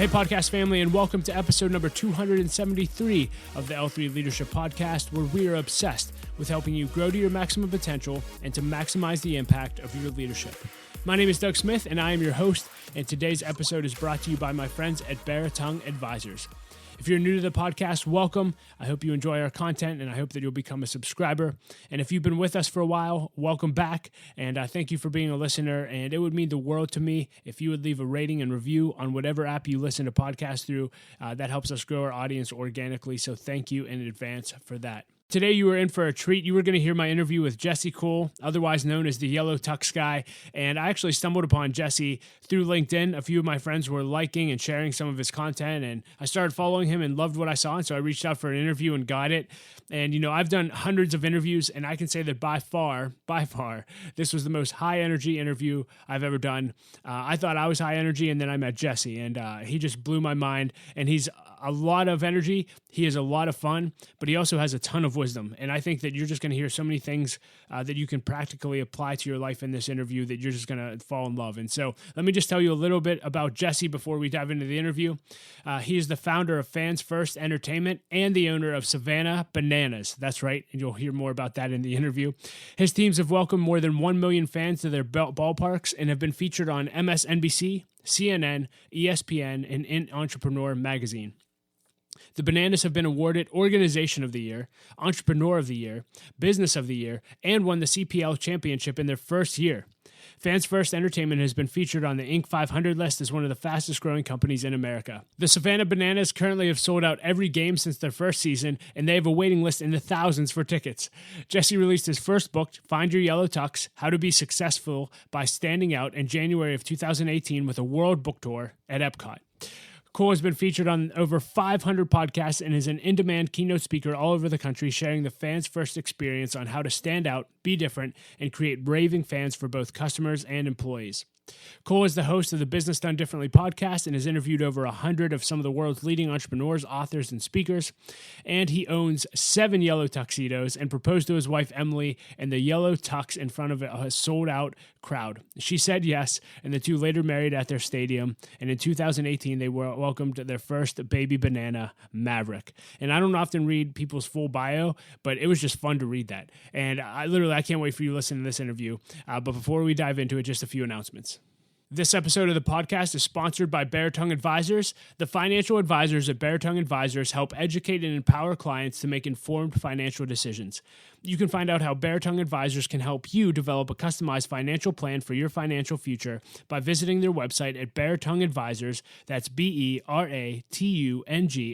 Hey, podcast family, and welcome to episode number 273 of the L3 Leadership Podcast, where we are obsessed with helping you grow to your maximum potential and to maximize the impact of your leadership. My name is Doug Smith, and I am your host, and today's episode is brought to you by my friends at Baratung Advisors. If you're new to the podcast, welcome. I hope you enjoy our content, and I hope that you'll become a subscriber. And if you've been with us for a while, welcome back, and thank you for being a listener. And it would mean the world to me if you would leave a rating and review on whatever app you listen to podcasts through. That helps us grow our audience organically, so thank you in advance for that. Today, you were in for a treat. You were going to hear my interview with Jesse Cole, otherwise known as the Yellow Tux Guy. And I actually stumbled upon Jesse through LinkedIn. A few of my friends were liking and sharing some of his content, and I started following him and loved what I saw. And so I reached out for an interview and got it. And, I've done hundreds of interviews, and I can say that by far, this was the most high energy interview I've ever done. I thought I was high energy, and then I met Jesse, and he just blew my mind. And he's a lot of energy. He is a lot of fun, but he also has a ton of wisdom. And I think that you're just going to hear so many things that you can practically apply to your life in this interview that you're just going to fall in love. And so let me just tell you a little bit about Jesse before we dive into the interview. He is the founder of Fans First Entertainment and the owner of Savannah Bananas. That's right. And you'll hear more about that in the interview. His teams have welcomed more than 1 million fans to their ballparks and have been featured on MSNBC, CNN, ESPN, and in Entrepreneur magazine. The Bananas have been awarded Organization of the Year, Entrepreneur of the Year, Business of the Year, and won the CPL Championship in their first year. Fans First Entertainment has been featured on the Inc. 500 list as one of the fastest growing companies in America. The Savannah Bananas currently have sold out every game since their first season, and they have a waiting list in the thousands for tickets. Jesse released his first book, Find Your Yellow Tux, How to Be Successful by Standing Out, in January of 2018 with a world book tour at Epcot. Cole has been featured on over 500 podcasts and is an in-demand keynote speaker all over the country, sharing the fans first experience on how to stand out, be different, and create raving fans for both customers and employees. Cole is the host of the Business Done Differently podcast and has interviewed over 100 of some of the world's leading entrepreneurs, authors, and speakers. And he owns 7 yellow tuxedos and proposed to his wife, Emily, in the yellow tux in front of a sold-out crowd. She said yes, and the two later married at their stadium. And in 2018, they welcomed their first baby banana, Maverick. And I don't often read people's full bio, but it was just fun to read that. And I can't wait for you to listen to this interview. But before we dive into it, just a few announcements. This episode of the podcast is sponsored by Baratung Advisors. The financial advisors at Baratung Advisors help educate and empower clients to make informed financial decisions. You can find out how Baratung Advisors can help you develop a customized financial plan for your financial future by visiting their website at Baratung Advisors. That's BERATUNG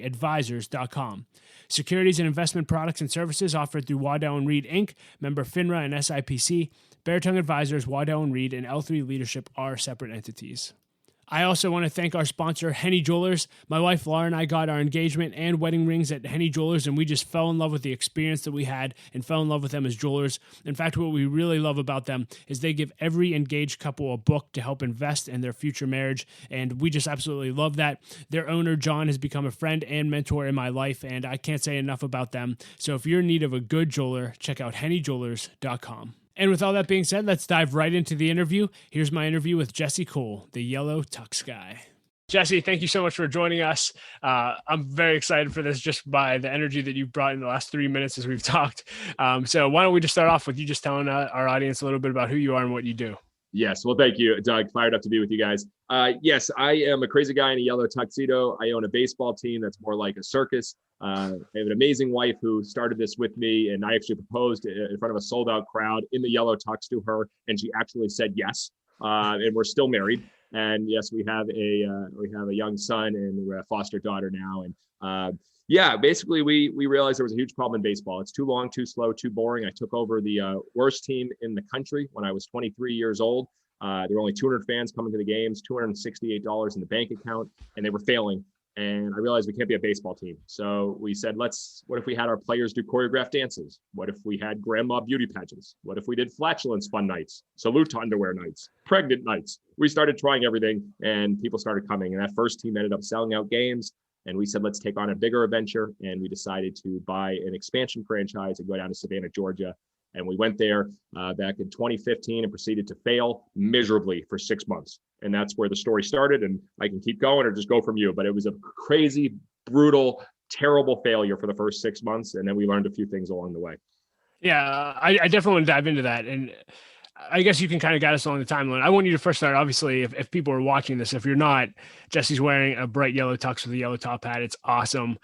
advisors.com. Securities and investment products and services offered through Waddell & Reed, Inc., member FINRA and SIPC. Baratung Advisors, Waddell & Reed, and L3 Leadership are separate entities. I also want to thank our sponsor, Henny Jewelers. My wife, Laura, and I got our engagement and wedding rings at Henny Jewelers, and we just fell in love with the experience that we had and fell in love with them as jewelers. In fact, what we really love about them is they give every engaged couple a book to help invest in their future marriage, and we just absolutely love that. Their owner, John, has become a friend and mentor in my life, and I can't say enough about them. So if you're in need of a good jeweler, check out hennyjewelers.com. And with all that being said, let's dive right into the interview. Here's my interview with Jesse Cole, the Yellow Tux Guy. Jesse, thank you so much for joining us. I'm very excited for this just by the energy that you've brought in the last 3 minutes as we've talked. So why don't we just start off with you just telling our audience a little bit about who you are and what you do. Yes. Well, thank you, Doug. Fired up to be with you guys. Yes, I am a crazy guy in a yellow tuxedo. I own a baseball team that's more like a circus. I have an amazing wife who started this with me, and I actually proposed in front of a sold-out crowd in the yellow tux to her, and she actually said yes. And we're still married. And yes, we have a young son, and we're a foster daughter now. And basically we realized there was a huge problem in baseball. It's too long, too slow, too boring. I took over the worst team in the country when I was 23 years old. There were only 200 fans coming to the games, $268 in the bank account, and they were failing. And I realized we can't be a baseball team. So we said, what if we had our players do choreographed dances? What if we had grandma beauty pageants? What if we did flatulence fun nights, salute to underwear nights, pregnant nights? We started trying everything, and people started coming. And that first team ended up selling out games. And we said, let's take on a bigger adventure. And we decided to buy an expansion franchise and go down to Savannah, Georgia, And we went there back in 2015 and proceeded to fail miserably for 6 months. And that's where the story started. And I can keep going or just go from you. But it was a crazy, brutal, terrible failure for the first 6 months. And then we learned a few things along the way. Yeah, I definitely want to dive into that. And I guess you can kind of guide us along the timeline. I want you to first start, obviously, if people are watching this, if you're not, Jesse's wearing a bright yellow tux with a yellow top hat. It's awesome.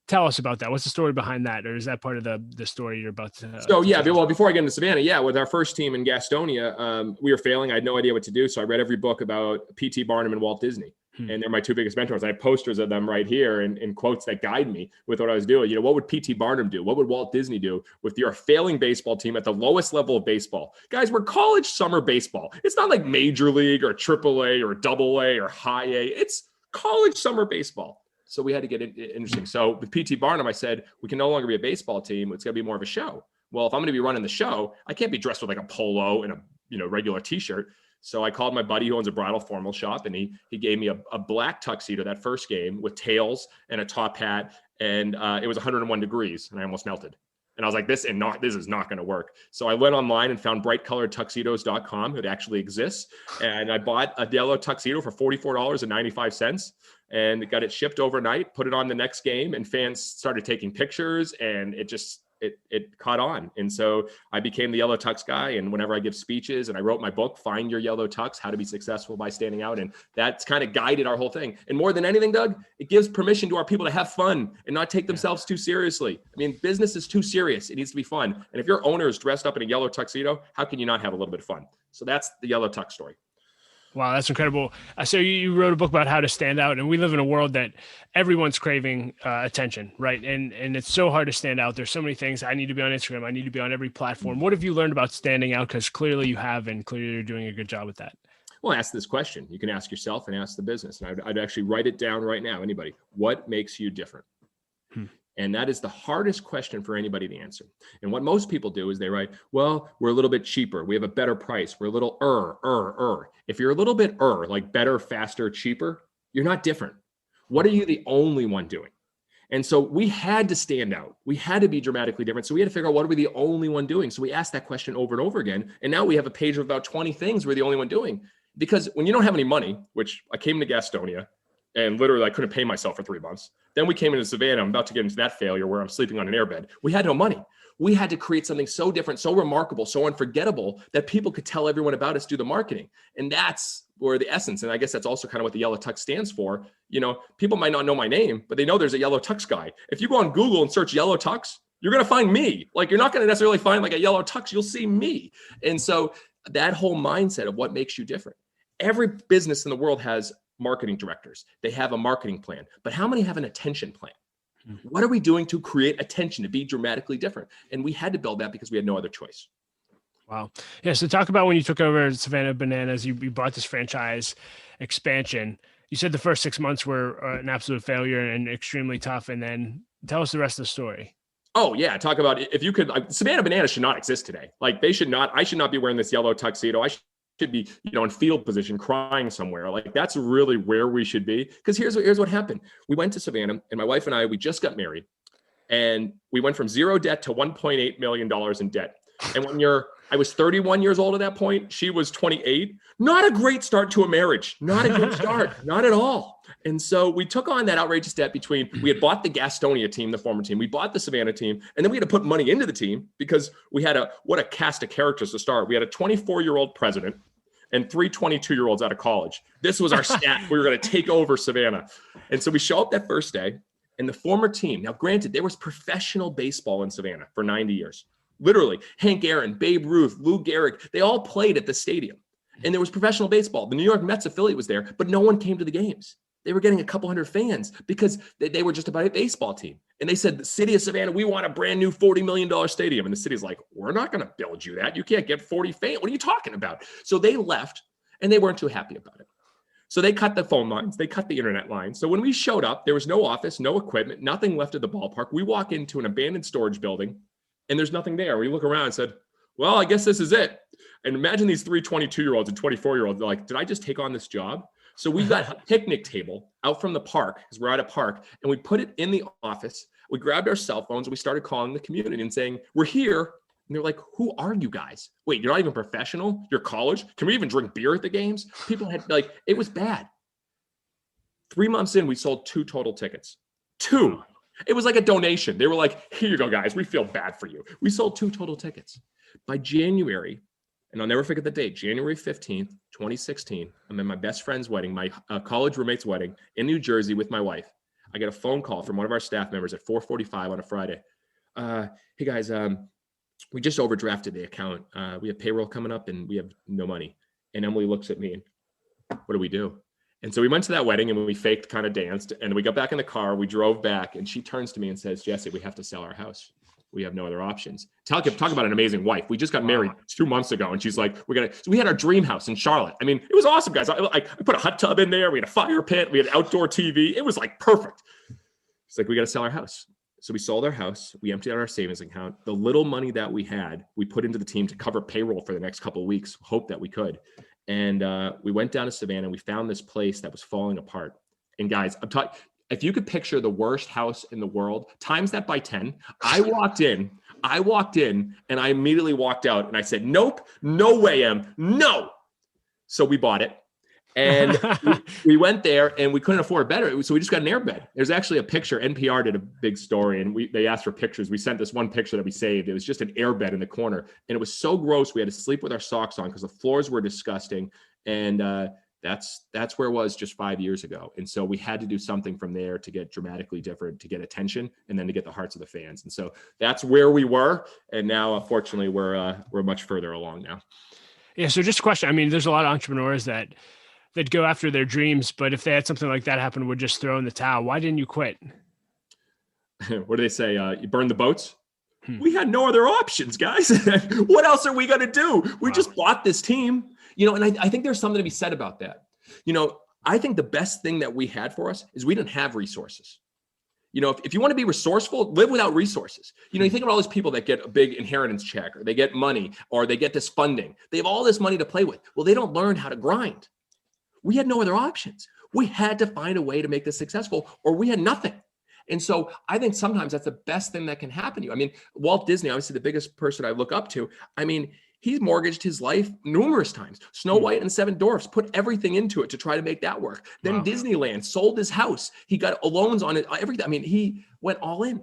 Tell us about that. What's the story behind that? Or is that part of the story you're about to? So yeah, well, before I get into Savannah, with our first team in Gastonia, we were failing. I had no idea what to do. So I read every book about P.T. Barnum and Walt Disney. And they're my two biggest mentors. I have posters of them right here and quotes that guide me with what I was doing. What would P.T. Barnum do? What would Walt Disney do with your failing baseball team at the lowest level of baseball? Guys, we're college summer baseball. It's not like major league or triple A or double A or high A. It's college summer baseball. So we had to get it interesting. So with P.T. Barnum, I said, we can no longer be a baseball team. It's going to be more of a show. Well, if I'm going to be running the show, I can't be dressed with like a polo and a regular T-shirt. So I called my buddy who owns a bridal formal shop, and he gave me a black tuxedo that first game with tails and a top hat, and it was 101 degrees, and I almost melted. And I was like, this is not going to work. So I went online and found brightcoloredtuxedos.com. It actually exists, and I bought a yellow tuxedo for $44.95, and got it shipped overnight. Put it on the next game, and fans started taking pictures, and it caught on. And so I became the yellow tux guy. And whenever I give speeches, and I wrote my book, Find Your Yellow Tux, How to Be Successful by Standing Out. And that's kind of guided our whole thing. And more than anything, Doug, it gives permission to our people to have fun and not take themselves too seriously. I mean, business is too serious. It needs to be fun. And if your owner is dressed up in a yellow tuxedo, how can you not have a little bit of fun? So that's the yellow tux story. Wow, that's incredible. So you wrote a book about how to stand out, and we live in a world that everyone's craving attention, right? And it's so hard to stand out. There's so many things. I need to be on Instagram. I need to be on every platform. What have you learned about standing out? Because clearly you have, and clearly you're doing a good job with that. Well, ask this question. You can ask yourself and ask the business. And I'd actually write it down right now. Anybody, what makes you different? And that is the hardest question for anybody to answer. And what most people do is they write, well, we're a little bit cheaper. We have a better price. We're a little If you're a little bit like better, faster, cheaper, you're not different. What are you the only one doing? And so we had to stand out. We had to be dramatically different. So we had to figure out what are we the only one doing? So we asked that question over and over again. And now we have a page of about 20 things we're the only one doing. Because when you don't have any money, which I came to Gastonia, and literally I couldn't pay myself for 3 months. Then we came into Savannah. I'm about to get into that failure where I'm sleeping on an airbed. We had no money. We had to create something so different, so remarkable, so unforgettable that people could tell everyone about us, do the marketing. And that's where the essence, and I guess that's also kind of what the yellow tux stands for. People might not know my name, but they know there's a yellow tux guy. If you go on Google and search yellow tux, you're going to find me. Like, you're not going to necessarily find like a yellow tux. You'll see me. And so that whole mindset of what makes you different. Every business in the world has marketing directors. They have a marketing plan, but how many have an attention plan? What are we doing to create attention, to be dramatically different? And we had to build that because we had no other choice. Wow. Yeah. So talk about when you took over Savannah Bananas, you bought this franchise expansion. You said the first 6 months were an absolute failure and extremely tough. And then tell us the rest of the story. Oh yeah. Talk about if you could, Savannah Bananas should not exist today. Like, I should not be wearing this yellow tuxedo. I should be, in field position crying somewhere. Like, that's really where we should be. Because here's what happened. We went to Savannah, and my wife and I, we just got married, and we went from zero debt to $1.8 million in debt. And I was 31 years old at that point. She was 28. Not a great start to a marriage. Not a good start. Not at all. And so we took on that outrageous debt we had bought the Gastonia team, the former team. We bought the Savannah team. And then we had to put money into the team because we had what a cast of characters to start. We had a 24-year-old president and 3 22-year-olds out of college. This was our staff. We were going to take over Savannah. And so we show up that first day, and the former team, now granted, there was professional baseball in Savannah for 90 years. Literally, Hank Aaron, Babe Ruth, Lou Gehrig, they all played at the stadium. And there was professional baseball. The New York Mets affiliate was there, but no one came to the games. They were getting a couple hundred fans because they were just about a baseball team. And they said, the city of Savannah, we want a brand new $40 million stadium. And the city's like, we're not going to build you that. You can't get 40 fans. What are you talking about? So they left, and they weren't too happy about it. So they cut the phone lines. They cut the internet lines. So when we showed up, there was no office, no equipment, nothing left at the ballpark. We walk into an abandoned storage building, and there's nothing there. We look around and said, well, I guess this is it. And imagine these 3 22-year-olds and 24-year-olds. They're like, did I just take on this job? So we got a picnic table out from the park, because we're at a park, and we put it in the office. We grabbed our cell phones and we started calling the community and saying, we're here. And they're like, who are you guys? Wait, you're not even professional? You're college? Can we even drink beer at the games? People had it was bad. 3 months in, we sold 2 total tickets. 2. It was like a donation. They were like, here you go, guys. We feel bad for you. We sold 2 total tickets. By January, and I'll never forget the date, January 15th, 2016, I'm at my best friend's wedding, my college roommate's wedding in New Jersey with my wife. I get a phone call from one of our staff members at 4:45 on a Friday. Hey, guys, we just overdrafted the account. We have payroll coming up and we have no money. And Emily looks at me and, what do we do? And so we went to that wedding and we faked, kind of danced, and we got back in the car. We drove back and she turns to me and says, Jesse, we have to sell our house. We have no other options. Talk about an amazing wife. We just got married 2 months ago. And she's like, so we had our dream house in Charlotte. I mean, it was awesome, guys. I put a hot tub in there. We had a fire pit. We had outdoor TV. It was like perfect. It's like, we got to sell our house. So we sold our house. We emptied out our savings account. The little money that we had, we put into the team to cover payroll for the next couple of weeks, hope that we could. And we went down to Savannah and we found this place that was falling apart. And guys, I'm talking, if you could picture the worst house in the world, times that by 10, I walked in and I immediately walked out and I said, nope, no way, Em, no. So we bought it. And we went there and we couldn't afford better. So we just got an airbed. There's actually a picture. NPR did a big story and they asked for pictures. We sent this one picture that we saved. It was just an airbed in the corner. And it was so gross. We had to sleep with our socks on because the floors were disgusting. And that's where it was just 5 years ago. And so we had to do something from there to get dramatically different, to get attention, and then to get the hearts of the fans. And so that's where we were. And now, unfortunately, we're much further along now. Yeah. So just a question. I mean, there's a lot of entrepreneurs that go after their dreams, but if they had something like that happen, would just throw in the towel. Why didn't you quit? What do they say? You burn the boats? We had no other options, guys. What else are we going to do? We just bought this team, and I think there's something to be said about that. I think the best thing that we had for us is we didn't have resources. If you want to be resourceful, live without resources. You think about all these people that get a big inheritance check, or they get money, or they get this funding. They have all this money to play with. Well, they don't learn how to grind. We had no other options. We had to find a way to make this successful, or we had nothing. And so I think sometimes that's the best thing that can happen to you. I mean, Walt Disney, obviously the biggest person I look up to. I mean, he's mortgaged his life numerous times. Snow White and the Seven Dwarfs, put everything into it to try to make that work. Then Disneyland sold his house. He got loans on it, everything. I mean, he went all in.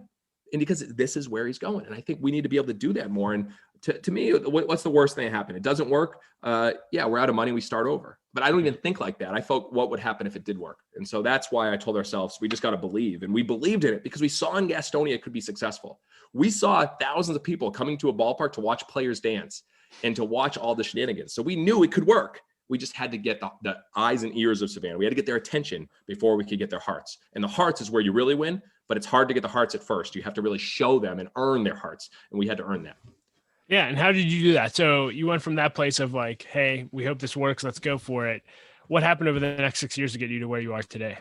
And because this is where he's going. And I think we need to be able to do that more. And to me, what's the worst thing that happened? It doesn't work. We're out of money. We start over. But I don't even think like that. I thought, what would happen if it did work? And so that's why I told ourselves, we just got to believe. And we believed in it because we saw in Gastonia it could be successful. We saw thousands of people coming to a ballpark to watch players dance and to watch all the shenanigans. So we knew it could work. We just had to get the eyes and ears of Savannah. We had to get their attention before we could get their hearts. And the hearts is where you really win, but it's hard to get the hearts at first. You have to really show them and earn their hearts. And we had to earn that. Yeah. And how did you do that? So you went from that place of like, hey, we hope this works. Let's go for it. What happened over the next 6 years to get you to where you are today?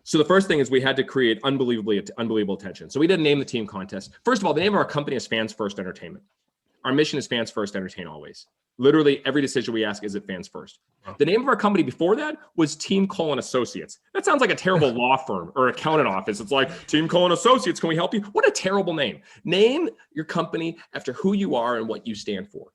So the first thing is we had to create unbelievable attention. So we didn't name the team contest. First of all, the name of our company is Fans First Entertainment. Our mission is Fans First, Entertain Always. Literally every decision we ask, is it fans first? Wow. The name of our company before that was Team Colon Associates. That sounds like a terrible law firm or accountant office. It's like, Team Colon Associates, can we help you? What a terrible name. Name your company after who you are and what you stand for.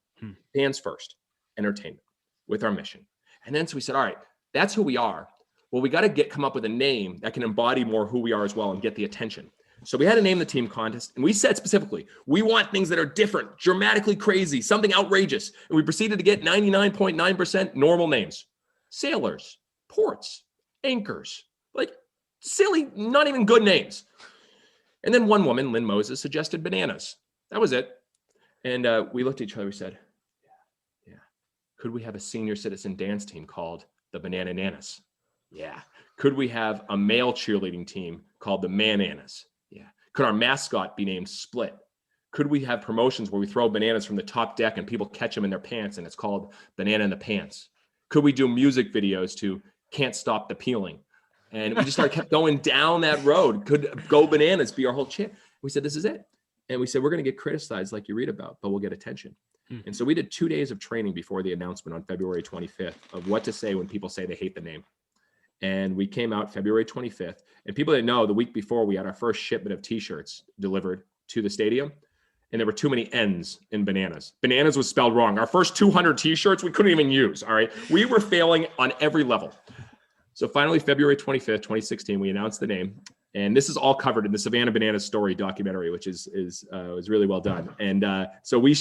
Fans First, Entertainment, with our mission. And then so we said, all right, that's who we are. Well, we got to come up with a name that can embody more who we are as well and get the attention. So we had to name the team contest, and we said specifically, we want things that are different, dramatically crazy, something outrageous. And we proceeded to get 99.9% normal names. Sailors, ports, anchors, like silly, not even good names. And then one woman, Lynn Moses, suggested bananas. That was it. And we looked at each other, we said, yeah. Could we have a senior citizen dance team called the Bananas? Yeah. Could we have a male cheerleading team called the Mananas? Yeah. Could our mascot be named Split? Could we have promotions where we throw bananas from the top deck and people catch them in their pants and it's called Banana in the Pants? Could we do music videos to Can't Stop the Peeling? And we just kept going down that road. Could Go Bananas be our whole chant? We said, this is it. And we said, we're going to get criticized like you read about, but we'll get attention. And so we did 2 days of training before the announcement on February 25th of what to say when people say they hate the name. And we came out February 25th. And people didn't know, the week before, we had our first shipment of T-shirts delivered to the stadium. and there were too many N's in bananas. Bananas was spelled wrong. Our first 200 t-shirts we couldn't even use, all right? We were failing on every level. So finally, February 25th, 2016, we announced the name. And this is all covered in the Savannah Bananas story documentary, which is really well done. And so we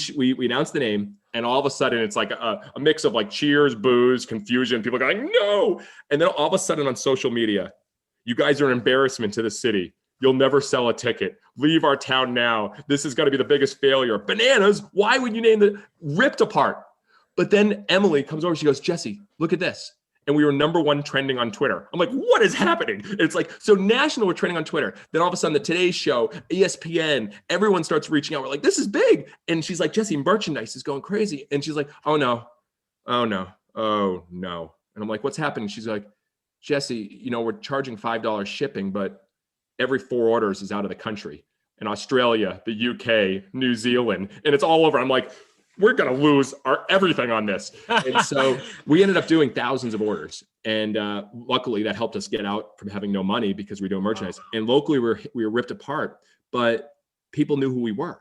announced the name, and all of a sudden it's like a mix of like cheers, boos, confusion, people going, no. And then all of a sudden on social media, you guys are an embarrassment to the city. You'll never sell a ticket. Leave our town now. This is going to be the biggest failure. Bananas, why would you name the ripped apart? But then Emily comes over, she goes, Jesse, look at this. And we were #1 trending on Twitter. I'm like, what is happening? It's like, so national, we're trending on Twitter. Then all of a sudden the Today Show, ESPN, everyone starts reaching out. We're like, this is big. And she's like, Jesse, merchandise is going crazy. And she's like, oh no. And I'm like, what's happening? She's like, Jesse, we're charging $5 shipping, but every 4 orders is out of the country. In Australia, the UK, New Zealand, and it's all over. I'm like, we're going to lose our everything on this. And so we ended up doing thousands of orders. And luckily that helped us get out from having no money because we're doing merchandise. And locally we were ripped apart, but people knew who we were.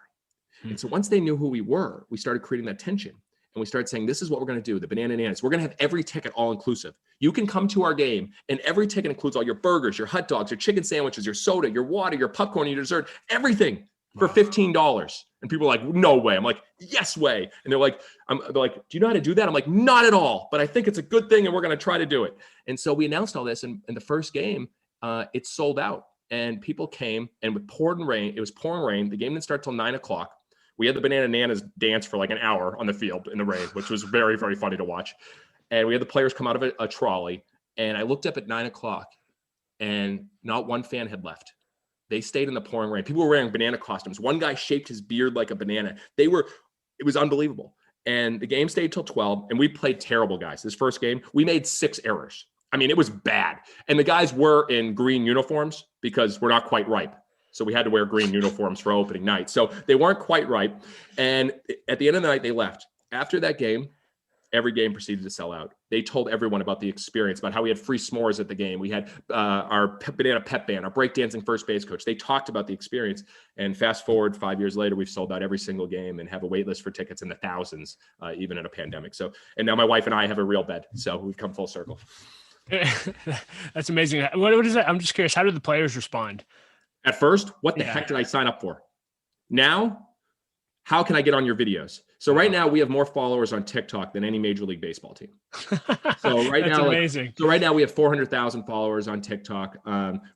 And so once they knew who we were, we started creating that tension. And we started saying, this is what we're going to do. The Banana Nanas. We're going to have every ticket all inclusive. You can come to our game and every ticket includes all your burgers, your hot dogs, your chicken sandwiches, your soda, your water, your popcorn, your dessert, everything for $15. And people are like, no way. I'm like, yes way. And they're like, do you know how to do that? I'm like, not at all, but I think it's a good thing and we're going to try to do it. And so we announced all this, and in the first game, it sold out, and people came, and with pouring rain, it was pouring rain. The game didn't start till 9:00. We had the Banana Nanas dance for like an hour on the field in the rain, which was very, very funny to watch. And we had the players come out of a trolley, and I looked up at 9:00, and not one fan had left. They stayed in the pouring rain. People were wearing banana costumes. One guy shaped his beard like a banana. It was unbelievable. And the game stayed till 12, and we played terrible, guys. This first game, we made 6 errors. I mean, it was bad. And the guys were in green uniforms because we're not quite ripe. So we had to wear green uniforms for opening night. So they weren't quite ripe. And at the end of the night, they left. After that game, every game proceeded to sell out. They told everyone about the experience, about how we had free s'mores at the game. We had our banana pep band, our breakdancing first base coach. They talked about the experience. And fast forward 5 years later, we've sold out every single game and have a wait list for tickets in the thousands, even in a pandemic. So, and now my wife and I have a real bed. So we've come full circle. That's amazing. What is that? I'm just curious. How did the players respond? At first, what the heck did I sign up for? Now, how can I get on your videos? So right now we have more followers on TikTok than any Major League Baseball team. So right now, amazing. So right now we have 400,000 followers on TikTok.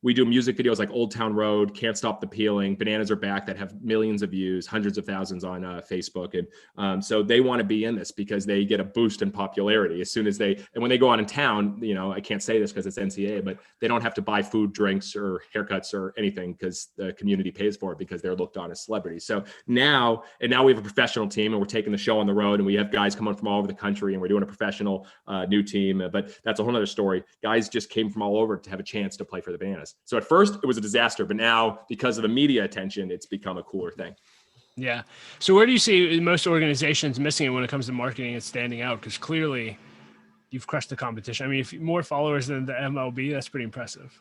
We do music videos like Old Town Road, Can't Stop the Peeling, Bananas Are Back that have millions of views, hundreds of thousands on Facebook. And so they want to be in this because they get a boost in popularity as soon as and when they go out in town, I can't say this because it's NCAA, but they don't have to buy food, drinks, or haircuts or anything because the community pays for it because they're looked on as celebrities. So now we have a professional team, and we're taking the show on the road, and we have guys coming from all over the country, and we're doing a professional new team, but that's a whole nother story. Guys just came from all over to have a chance to play for the Bananas. So at first it was a disaster, but now because of the media attention, it's become a cooler thing. Yeah. So where do you see most organizations missing it when it comes to marketing and standing out? Because clearly you've crushed the competition. I mean, if more followers than the MLB, that's pretty impressive.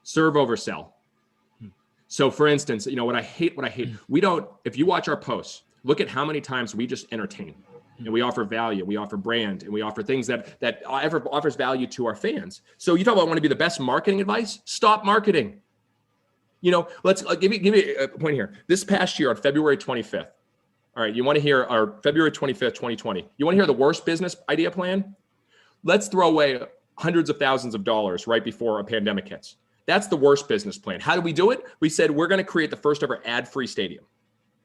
Serve over sell. So for instance, what I hate, if you watch our posts, look at how many times we just entertain, and we offer value, we offer brand, and we offer things that offers value to our fans. So you talk about want to be the best marketing advice? Stop marketing. Let's give me a point here. This past year on February 25th. All right. You want to hear our February 25th, 2020. You want to hear the worst business idea plan? Let's throw away hundreds of thousands of dollars right before a pandemic hits. That's the worst business plan. How do we do it? We said, we're going to create the first ever ad-free stadium.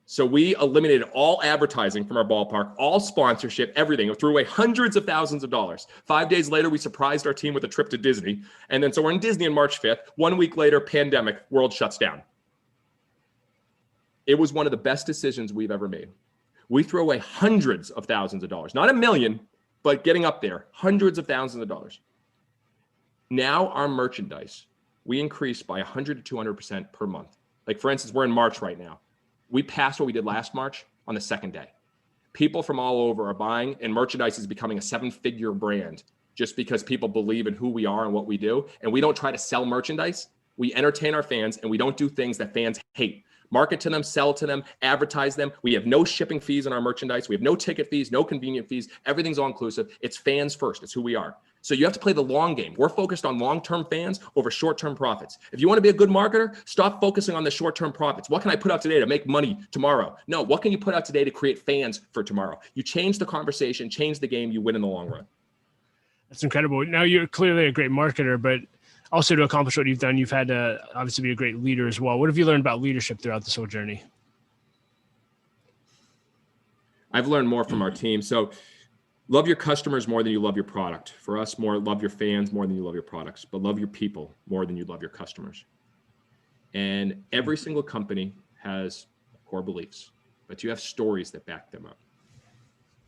So we eliminated all advertising from our ballpark, all sponsorship, everything. We threw away hundreds of thousands of dollars. 5 days later, we surprised our team with a trip to Disney. And then so we're in Disney on March 5th. 1 week later, pandemic, world shuts down. It was one of the best decisions we've ever made. We threw away hundreds of thousands of dollars, not $1 million, but getting up there, hundreds of thousands of dollars. Now our merchandise, we increased by 100 to 200% per month. Like for instance, we're in March right now. We passed what we did last March on the second day. People from all over are buying, and merchandise is becoming a 7-figure brand just because people believe in who we are and what we do. And we don't try to sell merchandise. We entertain our fans, and we don't do things that fans hate. market to them, sell to them, advertise them. We have no shipping fees on our merchandise. We have no ticket fees, no convenient fees. Everything's all inclusive. It's fans first. It's who we are. So you have to play the long game. We're focused on long-term fans over short-term profits. If you want to be a good marketer, stop focusing on the short-term profits. What can I put out today to make money tomorrow? No, what can you put out today to create fans for tomorrow? You change the conversation, change the game, you win in the long run. That's incredible. Now you're clearly a great marketer, but also to accomplish what you've done, you've had to obviously be a great leader as well. What have you learned about leadership throughout this whole journey? I've learned more from our team. So love your customers more than you love your product. For us, love your fans more than you love your products, but love your people more than you love your customers. And every single company has core beliefs, but you have stories that back them up.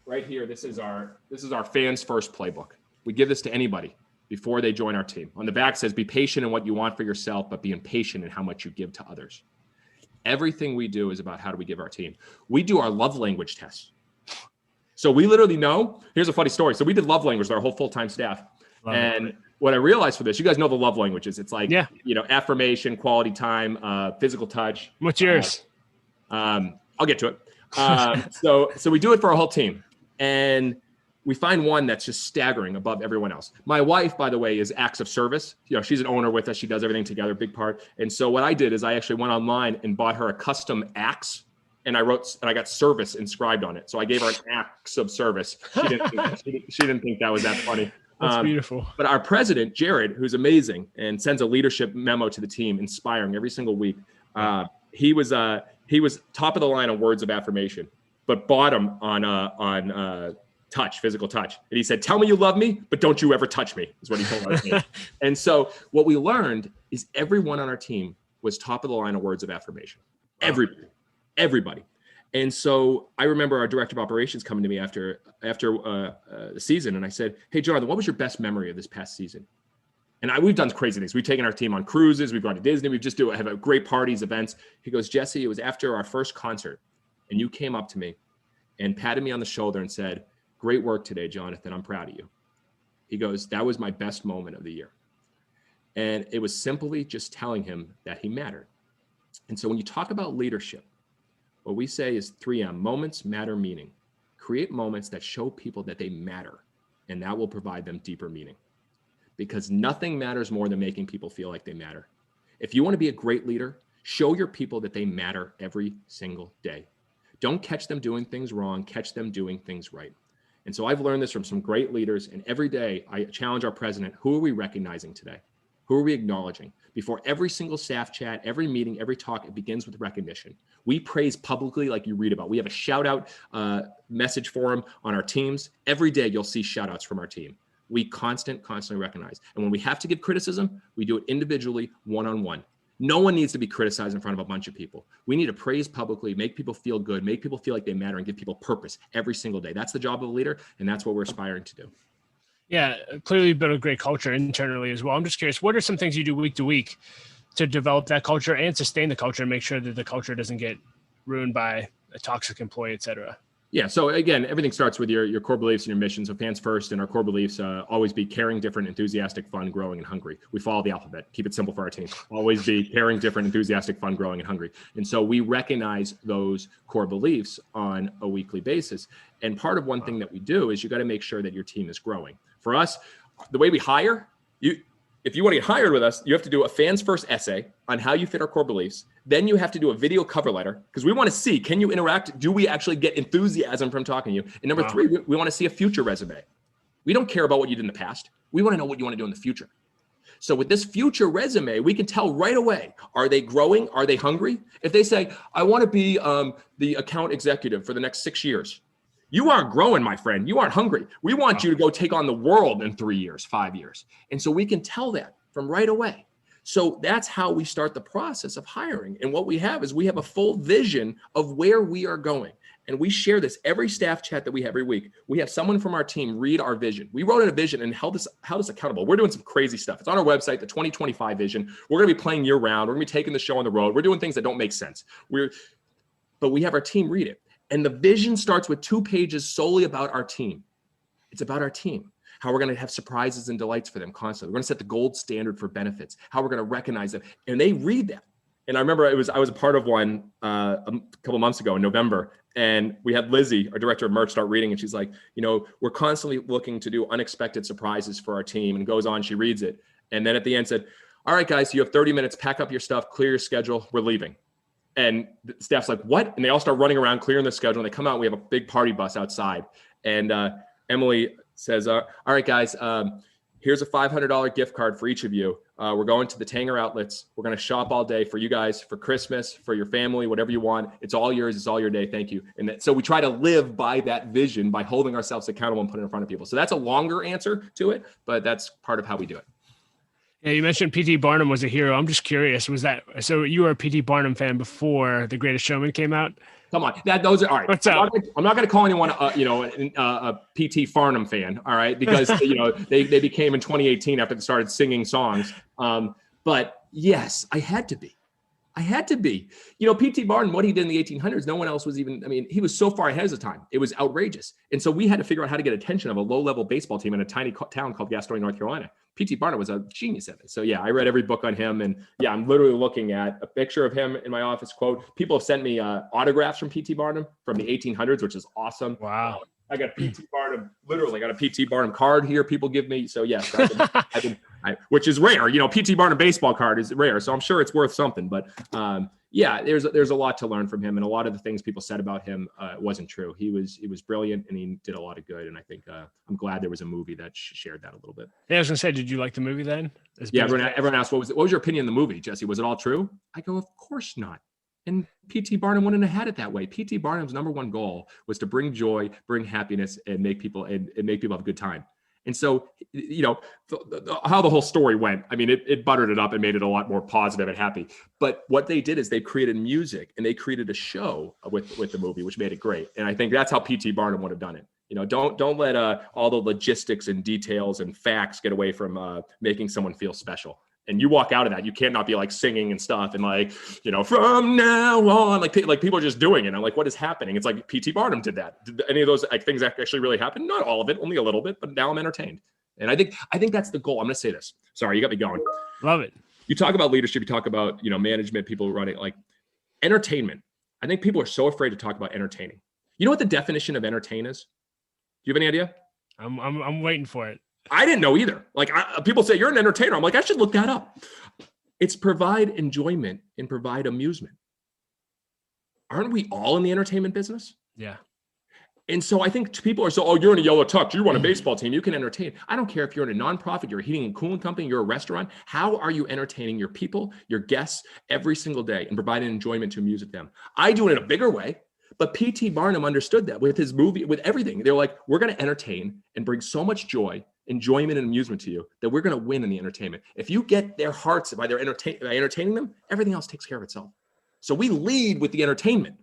Right here, this is our fans first playbook. We give this to anybody before they join our team. On the back says, be patient in what you want for yourself, but be impatient in how much you give to others. Everything we do is about how do we give our team. We do our love language tests. So we literally know, here's a funny story. So we did love language with our whole full-time staff. And what I realized for this, you guys know the love languages. It's like, affirmation, quality time, physical touch. What's yours? I'll get to it. So we do it for our whole team. And we find one that's just staggering above everyone else. My wife, by the way, is acts of service. She's an owner with us. She does everything together, big part. And so what I did is I actually went online and bought her a custom axe, and I got service inscribed on it. So I gave her an axe of service. She didn't think that was that funny. That's beautiful. But our president, Jared, who's amazing and sends a leadership memo to the team, inspiring every single week. He was top of the line on words of affirmation, but bottom on touch, physical touch. And he said, tell me you love me, but don't you ever touch me, is what he told our team. And so what we learned is everyone on our team was top of the line of words of affirmation. Everybody. And so I remember our director of operations coming to me after the season. And I said, hey, Jonathan, what was your best memory of this past season? And we've done crazy things. We've taken our team on cruises. We've gone to Disney. Have great parties, events. He goes, Jesse, it was after our first concert. And you came up to me and patted me on the shoulder and said, great work today, Jonathan. I'm proud of you. He goes, that was my best moment of the year. And it was simply just telling him that he mattered. And so when you talk about leadership, what we say is 3M, moments, matter, meaning. Create moments that show people that they matter, and that will provide them deeper meaning. Because nothing matters more than making people feel like they matter. If you want to be a great leader, show your people that they matter every single day. Don't catch them doing things wrong, catch them doing things right. And so I've learned this from some great leaders, and every day I challenge our president, who are we recognizing today? Who are we acknowledging? Before every single staff chat, every meeting, every talk, it begins with recognition. We praise publicly like you read about. We have a shout out message forum on our teams. Every day you'll see shout outs from our team. We constantly recognize. And when we have to give criticism, we do it individually, one-on-one. No one needs to be criticized in front of a bunch of people. We need to praise publicly, make people feel good, make people feel like they matter, and give people purpose every single day. That's the job of a leader, and that's what we're aspiring to do. Yeah, clearly you've built a great culture internally as well. I'm just curious, what are some things you do week to week to develop that culture and sustain the culture and make sure that the culture doesn't get ruined by a toxic employee, et cetera? Yeah. So again, everything starts with your core beliefs and your mission. So fans first, and our core beliefs always be caring, different, enthusiastic, fun, growing, and hungry. We follow the alphabet. Keep it simple for our team. Always be caring, different, enthusiastic, fun, growing, and hungry. And so we recognize those core beliefs on a weekly basis. And part of one thing that we do is you got to make sure that your team is growing. For us, the way we hire, if you want to get hired with us, you have to do a fans first essay on how you fit our core beliefs. Then you have to do a video cover letter because we want to see, can you interact? Do we actually get enthusiasm from talking to you? And number three, we want to see a future resume. We don't care about what you did in the past. We want to know what you want to do in the future. So with this future resume, we can tell right away, are they growing? Are they hungry? If they say, I want to be the account executive for the next 6 years. You aren't growing, my friend. You aren't hungry. We want you to go take on the world in 3 years, 5 years. And so we can tell that from right away. So that's how we start the process of hiring. And what we have is we have a full vision of where we are going. And we share this every staff chat that we have every week. We have someone from our team read our vision. We wrote in a vision and held us accountable. We're doing some crazy stuff. It's on our website, the 2025 vision. We're going to be playing year round. We're going to be taking the show on the road. We're doing things that don't make sense. But we have our team read it. And the vision starts with 2 pages solely about our team. It's about our team. How we're going to have surprises and delights for them constantly. We're going to set the gold standard for benefits, how we're going to recognize them. And they read that. And I remember I was a part of one a couple months ago in November, and we had Lizzie, our director of merch, start reading, and she's like, we're constantly looking to do unexpected surprises for our team, and goes on, she reads it. And then at the end said, all right, guys, you have 30 minutes, pack up your stuff, clear your schedule, we're leaving. And the staff's like, what? And they all start running around, clearing the schedule, and they come out, and we have a big party bus outside. And Emily says, all right, guys, here's a $500 gift card for each of you. We're going to the Tanger outlets. We're going to shop all day for you guys, for Christmas, for your family, whatever you want. It's all yours. It's all your day. Thank you. And so we try to live by that vision by holding ourselves accountable and putting it in front of people. So that's a longer answer to it, but that's part of how we do it. Yeah, you mentioned P.T. Barnum was a hero. I'm just curious, so you were a P.T. Barnum fan before The Greatest Showman came out? Come on, those are all right. What's up? I'm not going to call anyone, a P.T. Farnum fan, all right, because they became in 2018 after they started singing songs. But yes, I had to be. P.T. Barnum, what he did in the 1800s, no one else was even. I mean, he was so far ahead of his time. It was outrageous, and so we had to figure out how to get attention of a low-level baseball team in a tiny town called Gastonia, North Carolina. P.T. Barnum was a genius at it. So yeah, I read every book on him, and yeah, I'm literally looking at a picture of him in my office. Quote: people have sent me autographs from P.T. Barnum from the 1800s, which is awesome. Wow. I got P.T. Barnum, literally got a P.T. Barnum card here. People give me. So yes, which is rare. P.T. Barnum baseball card is rare. So I'm sure it's worth something. But yeah, there's a lot to learn from him, and a lot of the things people said about him wasn't true. He was brilliant, and he did a lot of good. And I think I'm glad there was a movie that shared that a little bit. Yeah, I was gonna say, did you like the movie then? Yeah, everyone asked, what was your opinion of the movie, Jesse? Was it all true? I go, of course not. And P.T. Barnum wouldn't have had it that way. P.T. Barnum's number one goal was to bring joy, bring happiness, and make people have a good time. And so, how the whole story went, I mean, it buttered it up and made it a lot more positive and happy. But what they did is they created music and they created a show with the movie, which made it great. And I think that's how P.T. Barnum would have done it. Don't let all the logistics and details and facts get away from making someone feel special. And you walk out of that, you can't not be like singing and stuff and from now on, like people are just doing it. And I'm like, what is happening? It's like P.T. Barnum did that. Did any of those things actually really happen? Not all of it, only a little bit, but now I'm entertained. And I think that's the goal. I'm going to say this. Sorry, you got me going. Love it. You talk about leadership, you talk about, management, people running, like entertainment. I think people are so afraid to talk about entertaining. You know what the definition of entertain is? Do you have any idea? I'm waiting for it. I didn't know either. People say you're an entertainer. I'm like, I should look that up. It's provide enjoyment and provide amusement. Aren't we all in the entertainment business? Yeah. And so I think people are you're in a yellow tux, you run a baseball team, you can entertain. I don't care if you're in a nonprofit, you're a heating and cooling company, you're a restaurant. How are you entertaining your people, your guests every single day and providing enjoyment to amuse them? I do it in a bigger way. But P.T. Barnum understood that with his movie, with everything. They're like, we're going to entertain and bring so much joy, enjoyment, and amusement to you that we're going to win in the entertainment. If you get their hearts by entertaining them, everything else takes care of itself. So we lead with the entertainment.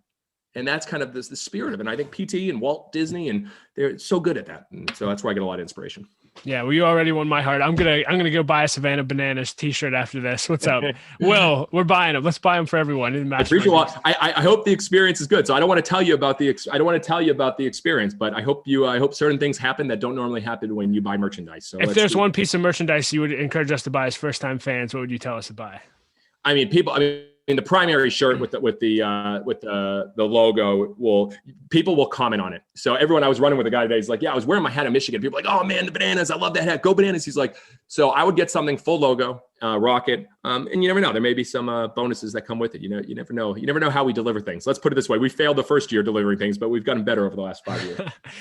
And that's kind of the spirit of it. And I think PT and Walt Disney, and they're so good at that. And so that's where I get a lot of inspiration. Yeah, well, you already won my heart. I'm gonna go buy a Savannah Bananas T-shirt after this. What's up? Will, we're buying them. Let's buy them for everyone. I appreciate. Well, I hope the experience is good. So I don't want to tell you about the experience, but I hope certain things happen that don't normally happen when you buy merchandise. So if there's one piece of merchandise you would encourage us to buy as first-time fans, what would you tell us to buy? The primary shirt with the logo people will comment on it. So I was running with a guy today. He's like, yeah, I was wearing my hat in Michigan. People are like, oh man, the Bananas. I love that hat. Go Bananas. He's like, so I would get something full logo, rocket. And you never know, there may be some bonuses that come with it. You never know. You never know how we deliver things. Let's put it this way. We failed the first year delivering things, but we've gotten better over the last 5 years.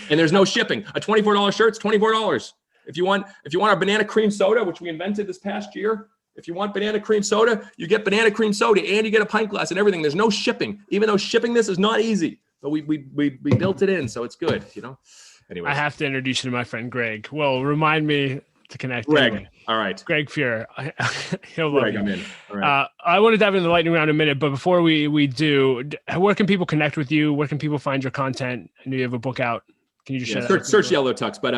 And there's no shipping. A $24 shirt's $24. If you want our banana cream soda, which we invented this past year, if you want banana cream soda, you get banana cream soda and you get a pint glass and everything. There's no shipping, even though shipping this is not easy. But we built it in, so it's good, Anyway, I have to introduce you to my friend Greg. Well, remind me to connect. Greg, anyway. All right. Greg Fuhrer. He'll love Greg, you. I'm in. All right. I want to dive into the lightning round in a minute, but before we do, where can people connect with you? Where can people find your content? I know you have a book out. Can you just share search Yellow Tux? But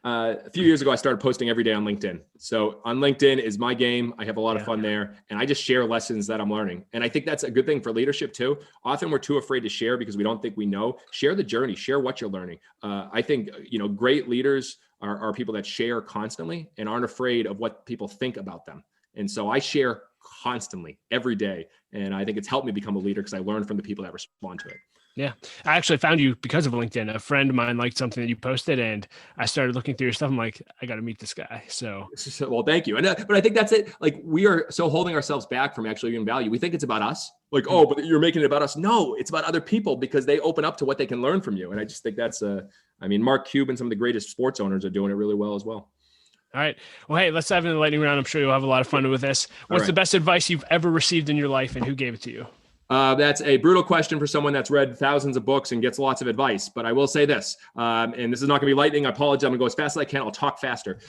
a few years ago, I started posting every day on LinkedIn. So on LinkedIn is my game. I have a lot of fun there, and I just share lessons that I'm learning. And I think that's a good thing for leadership too. Often we're too afraid to share because we don't think we know. Share the journey. Share what you're learning. I think great leaders are people that share constantly and aren't afraid of what people think about them. And so I share constantly every day. And I think it's helped me become a leader because I learned from the people that respond to it. Yeah. I actually found you because of LinkedIn. A friend of mine liked something that you posted and I started looking through your stuff. I'm like, I got to meet this guy. So, well, thank you. And, but I think that's it. Like, we are so holding ourselves back from actually giving value. We think it's about us. Like, oh, but you're making it about us. No, it's about other people because they open up to what they can learn from you. And I just think that's Mark Cuban, some of the greatest sports owners are doing it really well as well. All right. Well, hey, let's dive into the lightning round. I'm sure you'll have a lot of fun with this. What's the best advice you've ever received in your life and who gave it to you? That's a brutal question for someone that's read thousands of books and gets lots of advice. But I will say this, and this is not going to be lightning. I apologize. I'm going to go as fast as I can. I'll talk faster.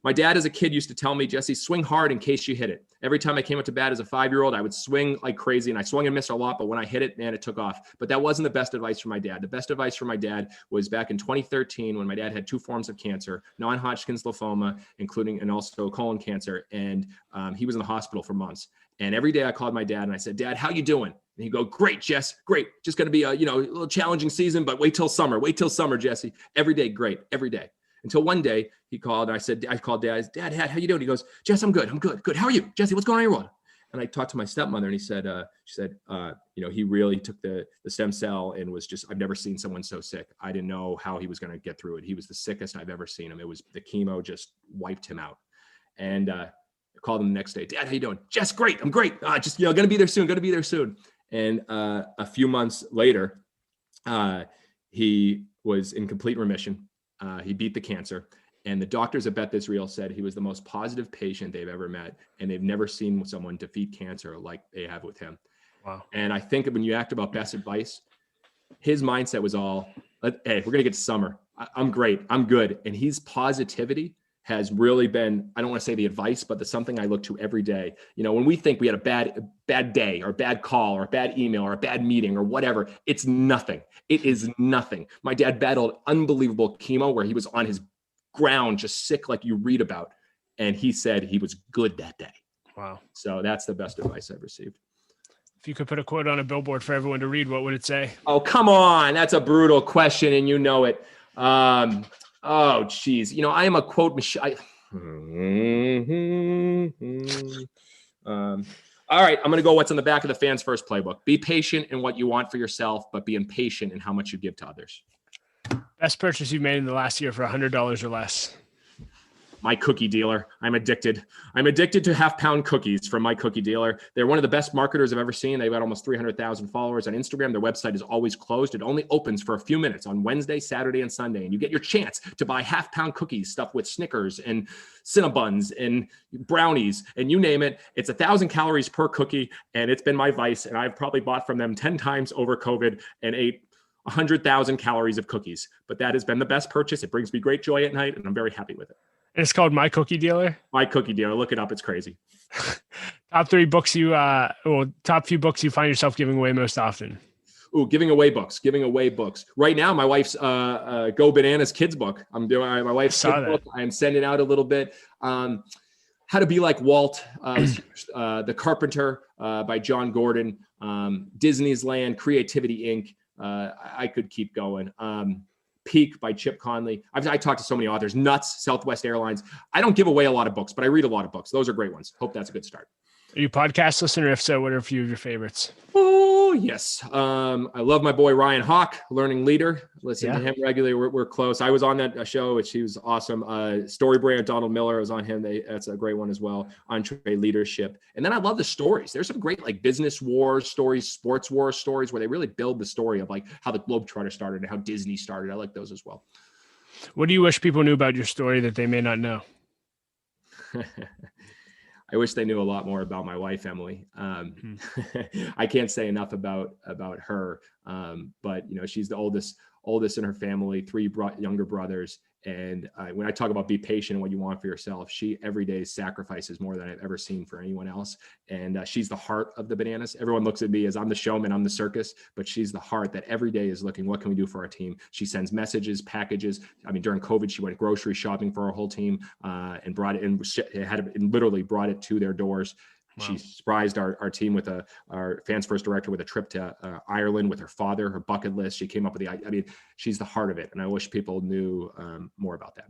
My dad as a kid used to tell me, Jesse, swing hard in case you hit it. Every time I came up to bat as a 5-year-old, I would swing like crazy. And I swung and missed a lot. But when I hit it, man, it took off. But that wasn't the best advice from my dad. The best advice from my dad was back in 2013 when my dad had 2 forms of cancer, non-Hodgkin's lymphoma, and also colon cancer. And he was in the hospital for months. And every day I called my dad and I said, Dad, how you doing? And he'd go, great, Jess, great. Just going to be a little challenging season, but wait till summer, Jesse. Every day, great, every day. Until one day he called and I called Dad, how you doing? He goes, Jess, I'm good. How are you? Jesse, what's going on in your world? And I talked to my stepmother and she said, he really took the stem cell and was just, I've never seen someone so sick. I didn't know how he was going to get through it. He was the sickest I've ever seen him. It was the chemo just wiped him out. And, I called him the next day. Dad, how you doing? Jess, great. I'm great. Just, gonna be there soon. And a few months later, he was in complete remission. He beat the cancer. And the doctors at Bet This Real said he was the most positive patient they've ever met. And they've never seen someone defeat cancer like they have with him. Wow. And I think when you asked about best advice, his mindset was all, hey, we're going to get to summer. I'm great. I'm good. And his positivity has really been, I don't want to say the advice, but something I look to every day. When we think we had a bad day or a bad call or a bad email or a bad meeting or whatever, it's nothing. It is nothing. My dad battled unbelievable chemo where he was on his ground, just sick like you read about. And he said he was good that day. Wow. So that's the best advice I've received. If you could put a quote on a billboard for everyone to read, what would it say? Oh, come on. That's a brutal question. And you know it. Oh, geez. I am a quote machine. All right. I'm going to go what's on the back of the Fans First playbook. Be patient in what you want for yourself, but be impatient in how much you give to others. Best purchase you've made in the last year for $100 or less. My cookie dealer. I'm addicted to half-pound cookies from my cookie dealer. They're one of the best marketers I've ever seen. They've got almost 300,000 followers on Instagram. Their website is always closed. It only opens for a few minutes on Wednesday, Saturday, and Sunday. And you get your chance to buy half-pound cookies stuffed with Snickers and Cinnabons and brownies and you name it. It's 1,000 calories per cookie. And it's been my vice. And I've probably bought from them 10 times over COVID and ate 100,000 calories of cookies. But that has been the best purchase. It brings me great joy at night. And I'm very happy with it. And it's called My Cookie Dealer. My Cookie Dealer. Look it up. It's crazy. Top few books you find yourself giving away most often. Ooh, giving away books. Right now, my wife's Go Bananas kids book. I'm doing my wife's kids book. I'm sending out a little bit. How to Be Like Walt, The Carpenter by John Gordon, Disney's Land, Creativity Inc. I could keep going. Peak by Chip Conley. I talked to so many authors. Nuts, Southwest Airlines. I don't give away a lot of books, but I read a lot of books. Those are great ones. Hope that's a good start. Are you a podcast listener? If so, what are a few of your favorites? Oh, yes. I love my boy Ryan Hawk, Learning Leader. Listen to him regularly. We're close. I was on that show, which he was awesome. Storybrand, Donald Miller was on him. That's a great one as well. Entree Leadership. And then I love the stories. There's some great business wars stories, sports war stories where they really build the story of how the Globetrotter started and how Disney started. I like those as well. What do you wish people knew about your story that they may not know? I wish they knew a lot more about my wife, Emily. I can't say enough about her. But she's the oldest in her family, 3 younger brothers. And when I talk about be patient and what you want for yourself, she every day sacrifices more than I've ever seen for anyone else. And she's the heart of the Bananas. Everyone looks at me as I'm the showman, I'm the circus, but she's the heart that every day is looking, what can we do for our team? She sends messages, packages. During COVID, she went grocery shopping for her whole team and brought it in, literally brought it to their doors. Wow. She surprised our team with our Fans First director with a trip to Ireland with her father, her bucket list. She came up with she's the heart of it. And I wish people knew more about that.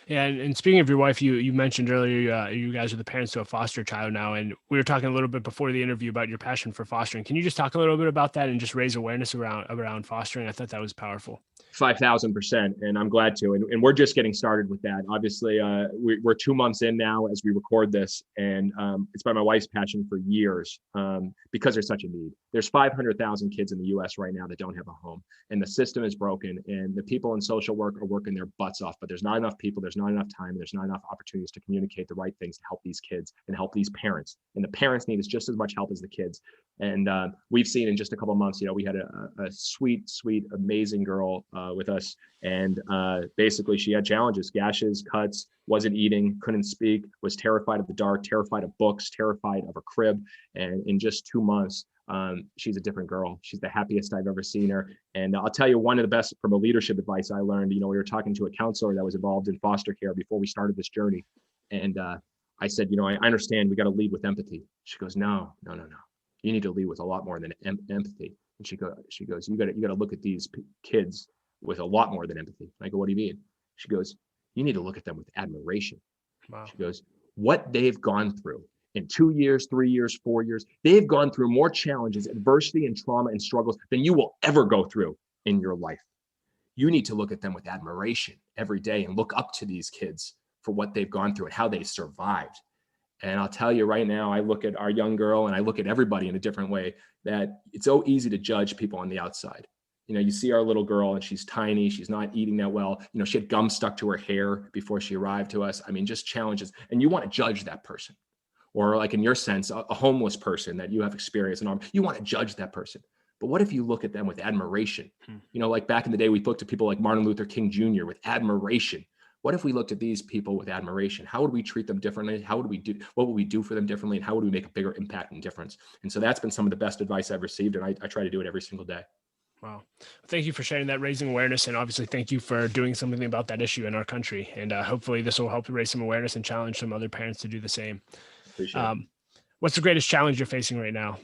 Yeah, and speaking of your wife, you mentioned earlier you guys are the parents to a foster child now, and we were talking a little bit before the interview about your passion for fostering. Can you just talk a little bit about that and just raise awareness around fostering? I thought that was powerful. 5,000%. And I'm glad to. And we're just getting started with that. Obviously, we're 2 months in now as we record this. And it's been my wife's passion for years because there's such a need. There's 500,000 kids in the US right now that don't have a home. And the system is broken. And the people in social work are working their butts off. But there's not enough people. There's not enough time. There's not enough opportunities to communicate the right things to help these kids and help these parents. And the parents need just as much help as the kids. And we've seen in just a couple of months, we had a sweet, amazing girl with us. And basically she had challenges, gashes, cuts, wasn't eating, couldn't speak, was terrified of the dark, terrified of books, terrified of a crib. And in just 2 months, she's a different girl. She's the happiest I've ever seen her. And I'll tell you, one of the best from a leadership advice I learned, we were talking to a counselor that was involved in foster care before we started this journey. And I said, I understand we got to lead with empathy. She goes, no. You need to lead with a lot more than empathy. And she goes, you got to look at these kids with a lot more than empathy. I go, what do you mean? She goes, you need to look at them with admiration. Wow. She goes, what they've gone through in 2 years, 3 years, 4 years, they've gone through more challenges, adversity and trauma and struggles than you will ever go through in your life. You need to look at them with admiration every day and look up to these kids for what they've gone through and how they survived. And I'll tell you right now, I look at our young girl and I look at everybody in a different way, that it's so easy to judge people on the outside. You see our little girl and she's tiny, she's not eating that well. She had gum stuck to her hair before she arrived to us. I mean, just challenges. And you want to judge that person. Or like in your sense, a homeless person that you have experience in, you want to judge that person. But what if you look at them with admiration? Like back in the day, we looked at people like Martin Luther King Jr. with admiration. What if we looked at these people with admiration? How would we treat them differently? What would we do for them differently? And how would we make a bigger impact and difference? And so that's been some of the best advice I've received. And I try to do it every single day. Wow. Thank you for sharing that, raising awareness. And obviously, thank you for doing something about that issue in our country. And hopefully this will help raise some awareness and challenge some other parents to do the same. Appreciate it. What's the greatest challenge you're facing right now?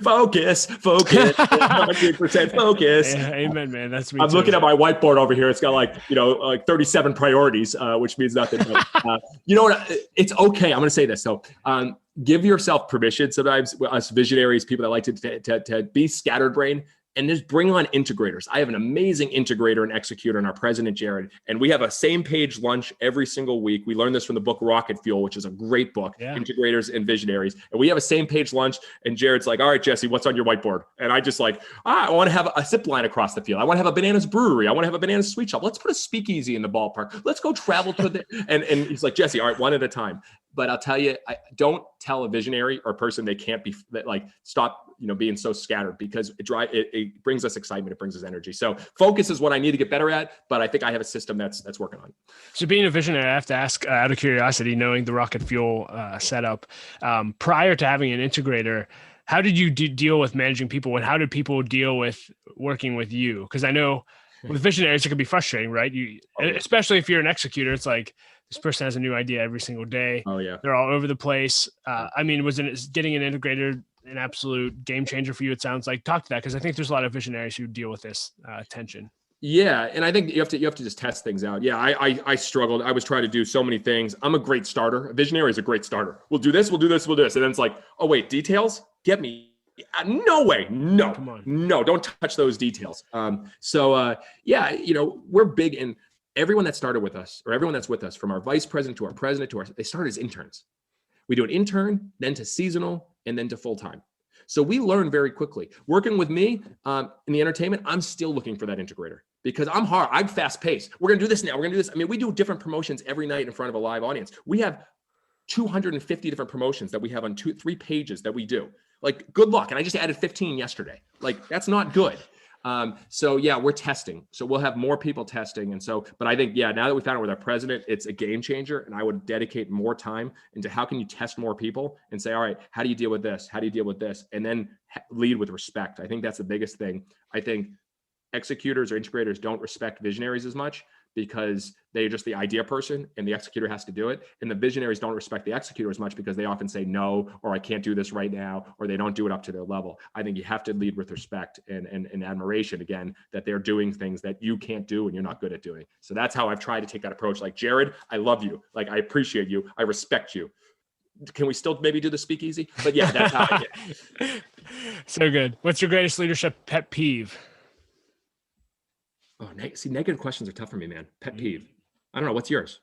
Focus, 100% focus. Yeah, amen, man. That's me. I'm looking at my whiteboard over here. It's got like 37 priorities, which means nothing. But, you know what? It's okay. I'm going to say this. So give yourself permission. Sometimes us visionaries, people that like to be scatterbrained, and just bring on integrators. I have an amazing integrator and executor in our president, Jared, and we have a same page lunch every single week. We learned this from the book Rocket Fuel, which is a great book, Integrators and Visionaries. And we have a same page lunch, and Jared's like, all right, Jesse, what's on your whiteboard? And I just like, I want to have a zip line across the field. I want to have a Bananas brewery. I want to have a Bananas sweet shop. Let's put a speakeasy in the ballpark. Let's go travel to the, and he's like, Jesse, all right, one at a time. But I'll tell you, don't tell a visionary or a person they can't be, stop, being so scattered, because it brings us excitement. It brings us energy. So focus is what I need to get better at, but I think I have a system that's working on it. So being a visionary, I have to ask out of curiosity, knowing the Rocket Fuel setup, prior to having an integrator, how did you deal with managing people, and how did people deal with working with you? Because I know with visionaries, it can be frustrating, right? Especially if you're an executor, it's like, this person has a new idea every single day. Oh yeah. They're all over the place. I mean, was getting an integrator an absolute game changer for you? It sounds like. Talk to that, because I think there's a lot of visionaries who deal with this tension. Yeah. And I think you have to just test things out. Yeah. I struggled. I was trying to do so many things. I'm a great starter. A visionary is a great starter. We'll do this. We'll do this. We'll do this. And then it's like, oh wait, details? Get me. No way. No, come on. No, don't touch those details. Yeah, we're big in everyone that started with us, or everyone that's with us, from our vice president to our president they started as interns. We do an intern, then to seasonal, and then to full-time. So we learn very quickly. Working with me in the entertainment, I'm still looking for that integrator, because I'm hard. I'm fast-paced. We're going to do this now. We're going to do this. I mean, we do different promotions every night in front of a live audience. We have 250 different promotions that we have on 2-3 pages that we do. Like, good luck. And I just added 15 yesterday. Like, that's not good. So yeah, we're testing. So we'll have more people testing. And so, but I think, now that we found it with our president, it's a game changer. And I would dedicate more time into how can you test more people and say, all right, how do you deal with this? How do you deal with this? And then lead with respect. I think that's the biggest thing. I think executors or integrators don't respect visionaries as much, because they're just the idea person and the executor has to do it. And the visionaries don't respect the executor as much because they often say no, or I can't do this right now, or they don't do it up to their level. I think you have to lead with respect and admiration, again, that they're doing things that you can't do and you're not good at doing. So that's how I've tried to take that approach. Like, Jared, I love you. Like, I appreciate you. I respect you. Can we still maybe do the speakeasy? But yeah, that's how I get. So good. What's your greatest leadership pet peeve? Oh, see, negative questions are tough for me, man. Pet peeve. I don't know. What's yours?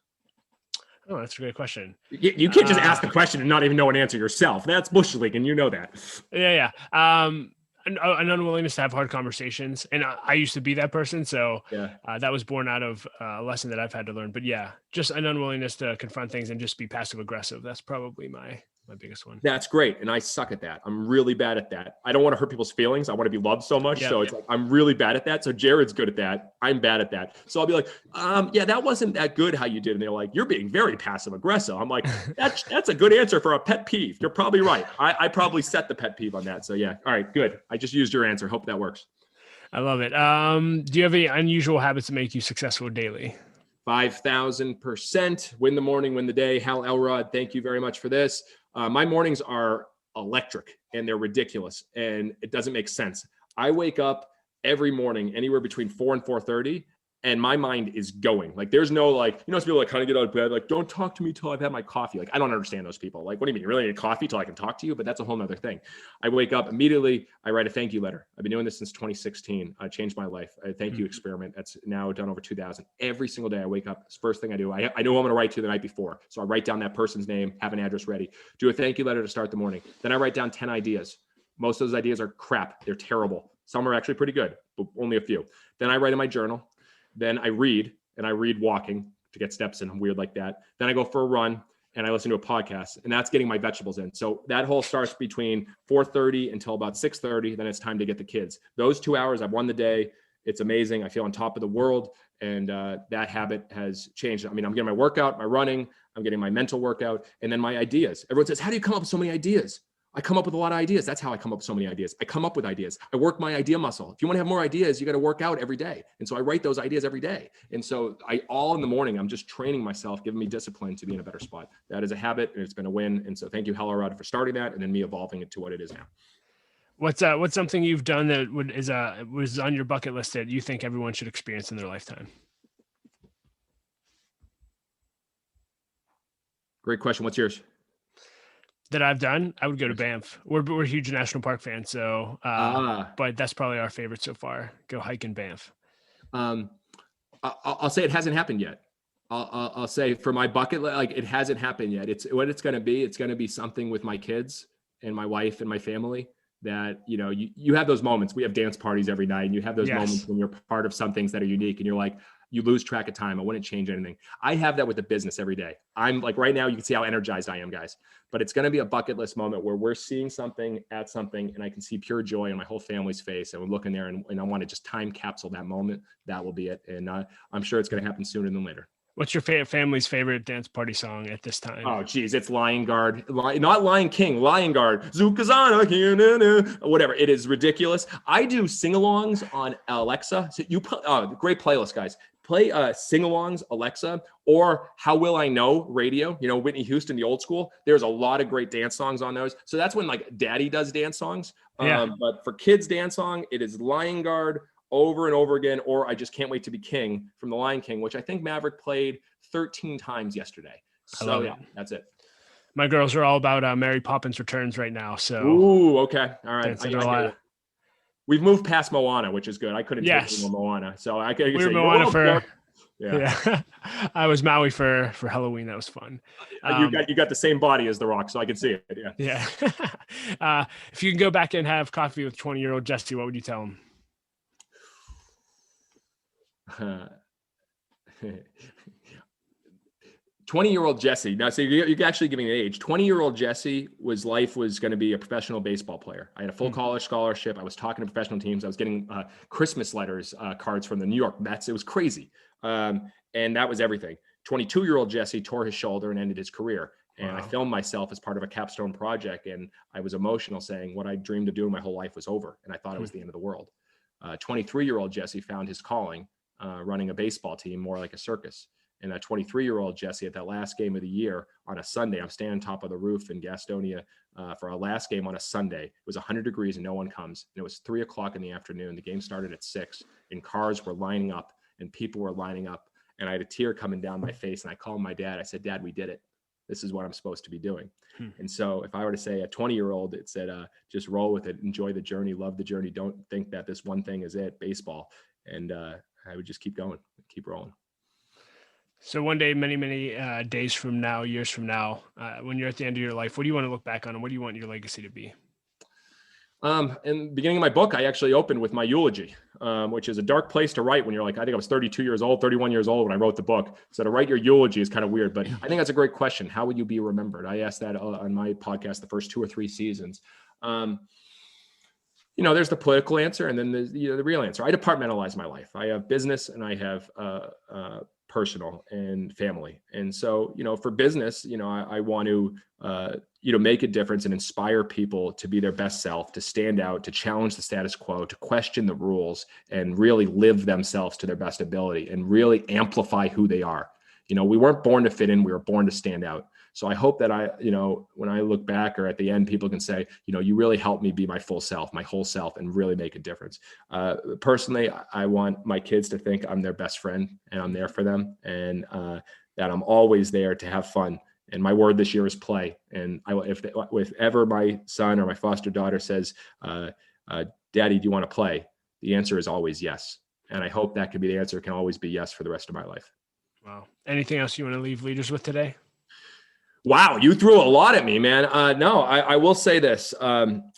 Oh, that's a great question. You can't just ask the question and not even know an answer yourself. That's bush league, and you know that. Yeah. An unwillingness to have hard conversations. And I used to be that person. So that was born out of a lesson that I've had to learn. But yeah, just an unwillingness to confront things and just be passive aggressive. That's probably my biggest one. That's great. And I suck at that. I'm really bad at that. I don't want to hurt people's feelings. I want to be loved so much. So it's like, I'm really bad at that. So Jared's good at that. I'm bad at that. So I'll be like, yeah, that wasn't that good how you did. And they're like, you're being very passive aggressive. I'm like, that's a good answer for a pet peeve. You're probably right. I probably set the pet peeve on that. So yeah. All right, good. I just used your answer. Hope that works. I love it. Do you have any unusual habits that make you successful daily? 5,000%. Win the morning, win the day. Hal Elrod, thank you very much for this. My mornings are electric and they're ridiculous and it doesn't make sense. I wake up every morning anywhere between 4 and 4:30 and my mind is going. Like, there's no, like, some people like kind of get out of bed, like, don't talk to me till I've had my coffee. Like, I don't understand those people. Like, what do you mean? You really need coffee till I can talk to you? But that's a whole nother thing. I wake up immediately. I write a thank you letter. I've been doing this since 2016. I changed my life. A thank you experiment. That's now done over 2,000. Every single day I wake up. It's the first thing I do. I know I'm going to write to the night before. So I write down that person's name, have an address ready, do a thank you letter to start the morning. Then I write down 10 ideas. Most of those ideas are crap. They're terrible. Some are actually pretty good, but only a few. Then I write in my journal. Then I read, and I read walking to get steps in. I'm weird like that. Then I go for a run and I listen to a podcast, and that's getting my vegetables in. So that whole starts between 4:30 until about 6:30. Then it's time to get the kids. Those 2 hours, I've won the day. It's amazing. I feel on top of the world. And that habit has changed. I mean, I'm getting my workout, my running, I'm getting my mental workout, and then my ideas. Everyone says, how do you come up with so many ideas? I come up with a lot of ideas. That's how I come up with so many ideas. I come up with ideas. I work my idea muscle. If you want to have more ideas, you got to work out every day. And so I write those ideas every day. And so all in the morning, I'm just training myself, giving me discipline to be in a better spot. That is a habit, and it's been a win. And so thank you, Hellerod, for starting that, and then me evolving it to what it is now. What's something you've done that was on your bucket list that you think everyone should experience in their lifetime? Great question. What's yours? That I've done, I would go to Banff. We're huge national park fans, so but that's probably our favorite so far. Go hike in Banff. I'll say it hasn't happened yet. I'll say for my bucket, like, it hasn't happened yet. It's what it's going to be. It's going to be something with my kids and my wife and my family that, you have those moments. We have dance parties every night, and you have those moments when you're part of some things that are unique and you're like, you lose track of time. I wouldn't change anything. I have that with the business every day. I'm like, right now, you can see how energized I am, guys, but it's going to be a bucket list moment where we're seeing something at something, and I can see pure joy on my whole family's face. And we're looking there and I want to just time capsule that moment. That will be it. And I'm sure it's going to happen sooner than later. What's your family's favorite dance party song at this time? Oh, geez, it's Lion Guard. Not Lion King, Lion Guard. Zukazana, whatever. It is ridiculous. I do sing-alongs on Alexa. So great playlist, guys. Play sing-alongs, Alexa, or How Will I Know radio. Whitney Houston, the old school. There's a lot of great dance songs on those. So that's when, like, Daddy does dance songs. But for kids' dance song, it is Lion Guard over and over again, or I Just Can't Wait to Be King from The Lion King, which I think Maverick played 13 times yesterday. So yeah, that's it. My girls are all about Mary Poppins Returns right now. So ooh, okay, all right. We've moved past Moana, which is good. I couldn't take any more Moana, so I could. We were Moana for. Yeah. I was Maui for Halloween. That was fun. You got the same body as The Rock, so I can see it. Yeah. If you can go back and have coffee with 20-year-old Jesse, what would you tell him? 20-year-old Jesse. Now, so you're actually giving an age. 20-year-old Jesse life was going to be a professional baseball player. I had a full college scholarship. I was talking to professional teams. I was getting Christmas letters, cards from the New York Mets. It was crazy. And that was everything. 22-year-old Jesse tore his shoulder and ended his career. And I filmed myself as part of a capstone project. And I was emotional, saying what I dreamed of doing my whole life was over. And I thought it was the end of the world. 23-year-old Jesse found his calling. running a baseball team more like a circus. And that 23-year-old Jesse at that last game of the year on a Sunday, I'm standing on top of the roof in Gastonia for our last game on a Sunday. It was 100 degrees and no one comes. And it was 3:00 in the afternoon. The game started at 6 and cars were lining up and people were lining up. And I had a tear coming down my face and I called my dad. I said, Dad, we did it. This is what I'm supposed to be doing. And so if I were to say a 20-year-old, it said, just roll with it, enjoy the journey, love the journey. Don't think that this one thing is it, baseball. And I would just keep going, keep rolling. So one day, many days from now, years from now, when you're at the end of your life, what do you want to look back on and what do you want your legacy to be? In the beginning of my book, I actually opened with my eulogy, which is a dark place to write when you're like, I think I was 32 years old, 31 years old when I wrote the book. So to write your eulogy is kind of weird, but I think that's a great question. How would you be remembered? I asked that on my podcast, the first 2 or 3 seasons. There's the political answer and then there's the real answer. I departmentalize my life. I have business and I have personal and family. And so, for business, I want to, make a difference and inspire people to be their best self, to stand out, to challenge the status quo, to question the rules and really live themselves to their best ability and really amplify who they are. We weren't born to fit in. We were born to stand out. So I hope that when I look back or at the end, people can say, you really helped me be my full self, my whole self, and really make a difference. Personally, I want my kids to think I'm their best friend and I'm there for them and that I'm always there to have fun. And my word this year is play. And if ever my son or my foster daughter says, Daddy, do you want to play? The answer is always yes. And I hope that can be the answer. It can always be yes for the rest of my life. Wow. Anything else you want to leave leaders with today? Wow, you threw a lot at me, man. No, I will say this.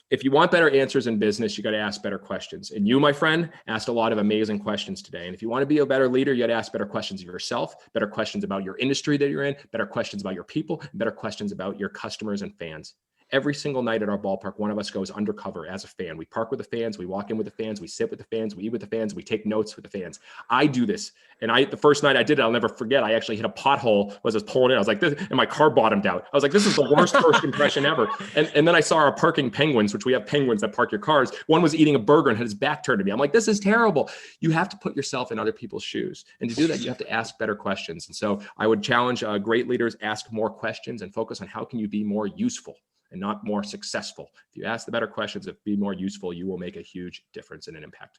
If you want better answers in business, you got to ask better questions. And you, my friend, asked a lot of amazing questions today. And if you want to be a better leader, you got to ask better questions of yourself, better questions about your industry that you're in, better questions about your people, and better questions about your customers and fans. Every single night at our ballpark, one of us goes undercover as a fan. We park with the fans, we walk in with the fans, we sit with the fans, we eat with the fans, we take notes with the fans. I do this. And the first night I did it, I'll never forget. I actually hit a pothole as I was pulling in. I was like, this, and my car bottomed out. I was like, this is the worst first impression ever. And then I saw our parking penguins, which we have penguins that park your cars. One was eating a burger and had his back turned to me. I'm like, this is terrible. You have to put yourself in other people's shoes. And to do that, you have to ask better questions. And so I would challenge great leaders, ask more questions and focus on how can you be more useful and not more successful. If you ask the better questions, if be more useful, you will make a huge difference and an impact.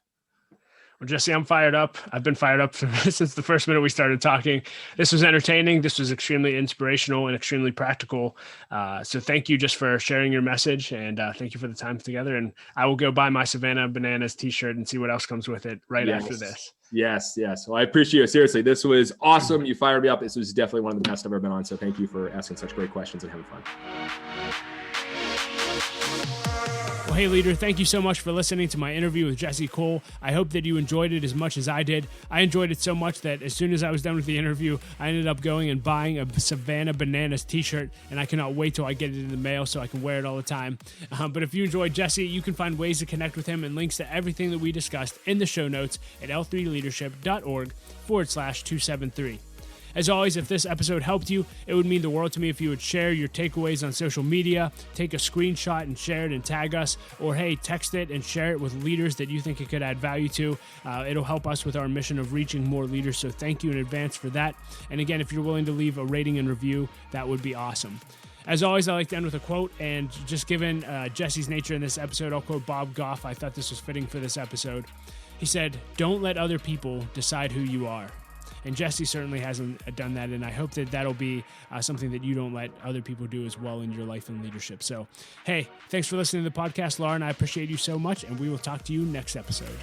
Well, Jesse, I'm fired up. I've been fired up since the first minute we started talking. This was entertaining. This was extremely inspirational and extremely practical. So thank you just for sharing your message and thank you for the time together. And I will go buy my Savannah Bananas t-shirt and see what else comes with it after this. Yes. Well, I appreciate it. Seriously, this was awesome. You fired me up. This was definitely one of the best I've ever been on. So thank you for asking such great questions and having fun. Well, hey, leader, thank you so much for listening to my interview with Jesse Cole. I hope that you enjoyed it as much as I did. I enjoyed it so much that as soon as I was done with the interview, I ended up going and buying a Savannah Bananas t-shirt, and I cannot wait till I get it in the mail so I can wear it all the time. But if you enjoyed Jesse, you can find ways to connect with him and links to everything that we discussed in the show notes at l3leadership.org/273. As always, if this episode helped you, it would mean the world to me if you would share your takeaways on social media, take a screenshot and share it and tag us, or hey, text it and share it with leaders that you think it could add value to. It'll help us with our mission of reaching more leaders, so thank you in advance for that. And again, if you're willing to leave a rating and review, that would be awesome. As always, I like to end with a quote, and just given Jesse's nature in this episode, I'll quote Bob Goff. I thought this was fitting for this episode. He said, "Don't let other people decide who you are." And Jesse certainly hasn't done that, and I hope that that'll be something that you don't let other people do as well in your life and leadership. So, hey, thanks for listening to the podcast, Laura, and I appreciate you so much, and we will talk to you next episode.